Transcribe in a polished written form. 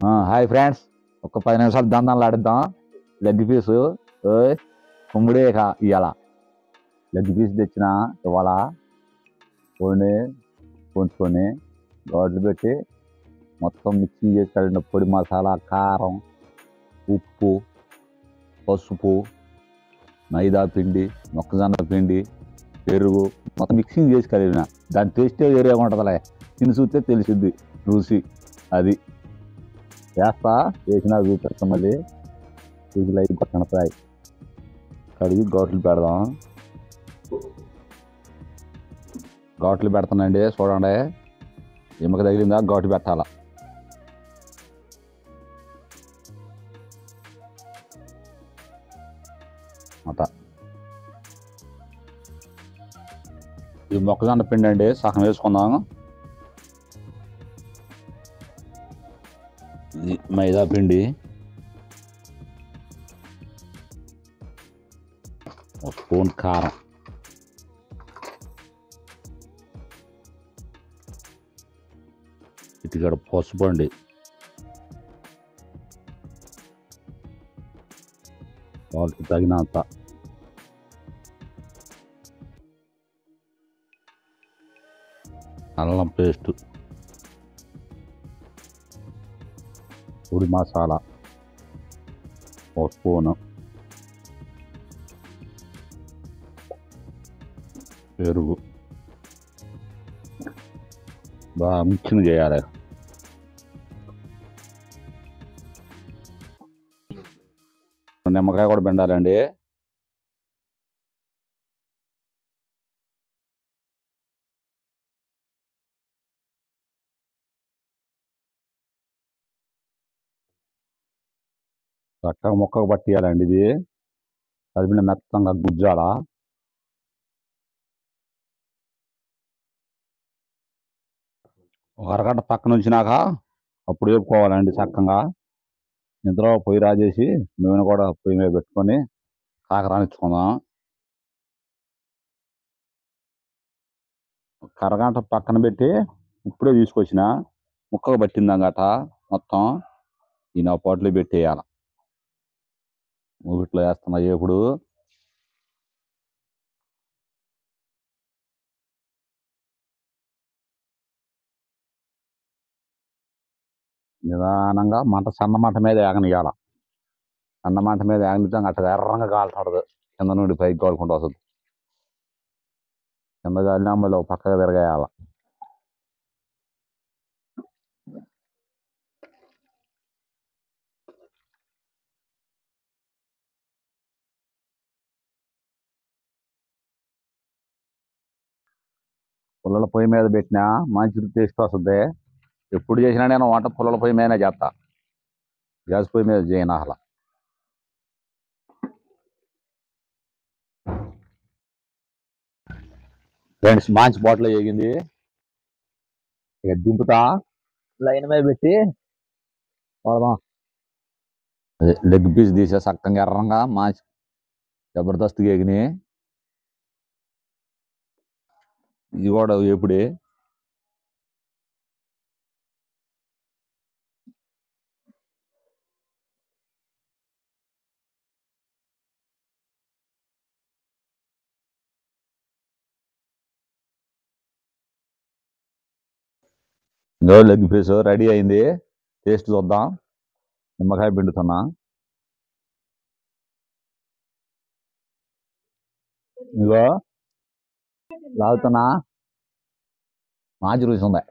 Hi friends, ఒక 10 నిమిషాలు దందాలు ఆడిద్దాం. లెగ్ పీసు ఓయ్ కుమ్ముడే ఇవాళ లెగ్ పీస్ తెచ్చిన ఇవాళ పొడిని పొంచుకొని రోడ్లు పెట్టి మొత్తం మిక్సింగ్ చేసి కలిగిన పొడి మసాలా, కారం, ఉప్పు, పసుపు, మైదా పిండి, మొక్కజొన్న పిండి, పెరుగు మొత్తం మిక్సింగ్ చేసి కలిగిన దాని టేస్టే వేరేగా ఉంటుందిలే. తిని చూస్తే తెలిసిద్ది రుచి. అది చేస్తా చేసినా చూపిస్తాం. మళ్ళీ రుచులు అవి కనపడాయి. కడిగి ఘాట్లు పెడదాం. ఘాట్లు పెడతానండి, చూడండి. ఎముక తగిలిందా ఘాటు పెట్టాల. అట ఈ మొక్కజొన్న పిండి అండి సగం వేసుకుందాం. ఇది మైదా పిండి, ఒక స్పూన్ కారం, ఇటుకడ పసుపు అండి, వాళ్ళకి తగినంత అల్లం పేస్టు, పొడి మసాలా ఒక స్పూను, పెరుగు బాగా మిక్సింగ్ చేయాలి. నిమ్మకాయ కూడా పిండాలండి. చక్కగా ముక్కకు పట్టియాలండి. ఇది కలిపిన మెత్తంగా గుజ్జాల. ఒక అరగంట పక్కన ఉంచినాక అప్పుడు వేపుకోవాలండి చక్కగా. ఇందులో పొయ్యి రాజేసి నూనె కూడా పొయ్యి మీద పెట్టుకొని కాకరానిచ్చుకుందాం. ఒక అరగంట పక్కన పెట్టి ఇప్పుడే తీసుకొచ్చిన ముక్కకు పట్టిందన్నమాట. మొత్తం ఈ నా పాటలో పెట్టేయాల. మూగిట్లో వేస్తున్నా ఎప్పుడు. నిదానంగా మంట సన్న మంట మీద ఏగనియాల. సన్న మంట మీద ఏగనిద్దాం. అట్లా ఎర్రంగా కాలుతుండదు, కింద నుండి పైకి కాలుకుంటూ వస్తుంది. కింద కాలినా మళ్ళీ ఒక పక్కగా తిరగేయాల. పుల్లల పొయ్యి మీద పెట్టినా మంచి టేస్ట్ వస్తుంది. ఎప్పుడు చేసినా నేను వంట పుల్లల పొయ్యి మీదనే చేస్తా, గ్యాస్ పొయ్యి మీద చేయను అసలు. ఫ్రెండ్స్, మంచి బాటిల్ వేగింది. ఇక దింపుతా, లైన్ మీద పెట్టి వాడదాం. లెగ్ పీస్ తీసే చక్కగా ఎర్రంగా మంచి జబర్దస్త్ ఎగినాయి. ఇది కూడా ఎప్పుడే లెగ్ పీస్ రెడీ అయింది. టేస్ట్ చూద్దాం. నిమ్మకాయ పిండుతున్నా. ఇగో లాగుతున్నా. మంచి రుచి ఉంది.